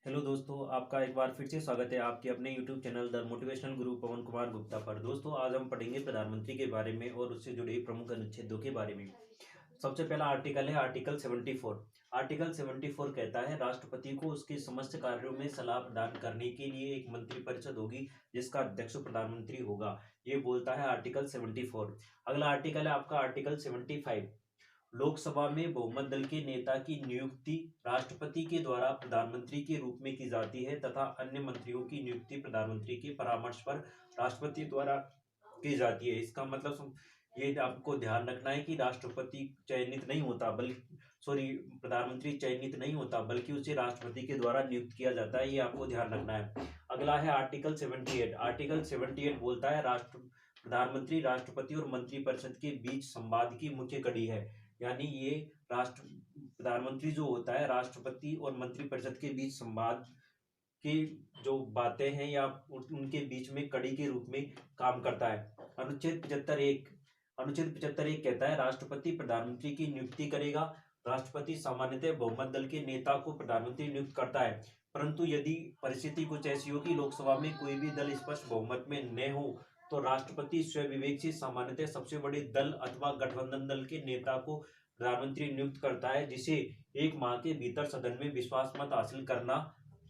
Hello दोस्तों, आपका एक बार फिर से स्वागत है आपके अपने यूट्यूब चैनल द मोटिवेशनल गुरु पवन कुमार गुप्ता पर। दोस्तों, आज हम पढ़ेंगे प्रधानमंत्री के बारे में और उससे जुड़े प्रमुख अनुच्छेदों के बारे में। सबसे पहला आर्टिकल है आर्टिकल 74। आर्टिकल 74 कहता है राष्ट्रपति को उसके समस्त कार्यों में सलाह प्रदान करने के लिए एक मंत्रिपरिषद होगी जिसका अध्यक्ष प्रधानमंत्री होगा। ये बोलता है आर्टिकल 74। अगला आर्टिकल है आपका आर्टिकल 75। लोकसभा में बहुमत दल के नेता की नियुक्ति राष्ट्रपति के द्वारा प्रधानमंत्री के रूप में की जाती है तथा अन्य मंत्रियों की नियुक्ति प्रधानमंत्री के परामर्श पर राष्ट्रपति द्वारा की जाती है। इसका मतलब ये आपको ध्यान रखना है कि राष्ट्रपति चयनित नहीं होता, बल्कि प्रधानमंत्री चयनित नहीं होता बल्कि उसे राष्ट्रपति के द्वारा नियुक्त किया जाता है। ये आपको ध्यान रखना है। अगला है आर्टिकल 78। आर्टिकल 78 बोलता है प्रधानमंत्री राष्ट्रपति और मंत्रिपरिषद के बीच संवाद की मुख्य कड़ी है। यानी ये राष्ट्र प्रधानमंत्री जो होता है राष्ट्रपति और मंत्रिपरिषद के बीच संवाद की जो बातें हैं या उनके बीच में कड़ी के रूप में काम करता है। अनुच्छेद 75 कहता है राष्ट्रपति प्रधानमंत्री की नियुक्ति करेगा। राष्ट्रपति सामान्यतः बहुमत दल के नेता को प्रधानमंत्री नियुक्त करता है, परंतु यदि परिस्थिति कुछ ऐसी हो कि लोकसभा में कोई भी दल स्पष्ट बहुमत में न हो तो राष्ट्रपति स्वविवेक से सामान्यतः सबसे बड़े दल अथवा गठबंधन दल के नेता को प्रधानमंत्री नियुक्त करता है, जिसे 1 माह के भीतर सदन में विश्वास मत हासिल करना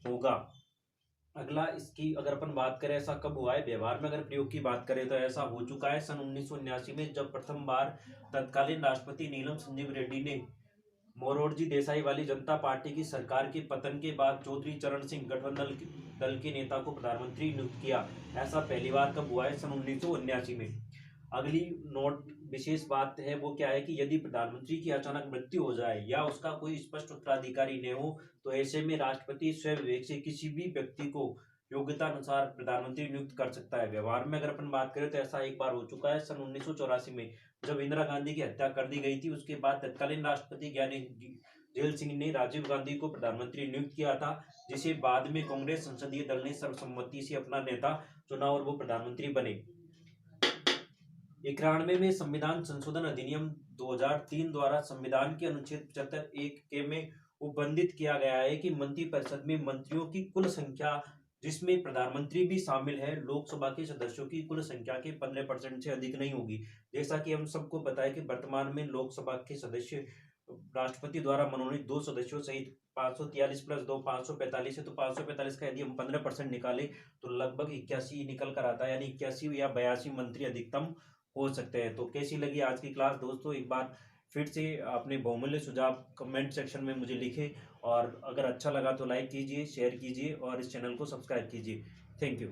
होगा। अगला इसकी अगर अपन बात करें ऐसा कब हुआ है, व्यवहार में अगर प्रयोग की बात करें तो ऐसा हो चुका है सन 1979 में, जब प्रथम बार तत्कालीन राष्ट्रपति नीलम संजीव रेड्डी ने मोरारजी देसाई वाली जनता पार्टी की सरकार के पतन के बाद चौधरी चरण सिंह गठबंधन दल के नेता को प्रधानमंत्री नियुक्त किया। ऐसा पहली बार कब हुआ है, सन 1979 में। अगली नोट विशेष बात है वो क्या है कि यदि प्रधानमंत्री की अचानक मृत्यु हो जाए या उसका कोई स्पष्ट उत्तराधिकारी न हो तो ऐसे में राष्ट्रपति स्वविवेक से किसी भी व्यक्ति को योग्यता अनुसार प्रधानमंत्री नियुक्त कर सकता है। व्यवहार में अगर अपन बात करें तो ऐसा एक बार हो चुका है सन 1984 में, जब इंदिरा गांधी की हत्या कर दी गई थी। उसके बाद तत्कालीन राष्ट्रपति ज्ञानी जेल सिंह ने राजीव गांधी को प्रधानमंत्री नियुक्त किया था, जिसे बाद में कांग्रेस संसदीय दल ने सर्वसम्मति से अपना नेता चुना और वो प्रधानमंत्री बने। 91 में संविधान संशोधन अधिनियम 2003 द्वारा संविधान के अनुच्छेद 75(1) के में उपबंधित किया गया है कि मंत्रिपरिषद में मंत्रियों की कुल संख्या, जिसमें प्रधानमंत्री भी शामिल है, लोकसभा के सदस्यों की कुल संख्या के 15% से अधिक नहीं होगी। जैसा कि हम सबको पता है कि वर्तमान में लोकसभा के सदस्य राष्ट्रपति द्वारा मनोनीत 2 सदस्यों सहित 543 + 2 545 है। तो 545 का यदि हम 15% निकाले तो लगभग 81 निकल कर आता है, यानी 81 या 82 मंत्री अधिकतम हो सकते हैं। तो कैसी लगी आज की क्लास दोस्तों, एक बार फिर से अपने बहुमूल्य सुझाव कमेंट सेक्शन में मुझे लिखें, और अगर अच्छा लगा तो लाइक कीजिए, शेयर कीजिए और इस चैनल को सब्सक्राइब कीजिए। Thank you.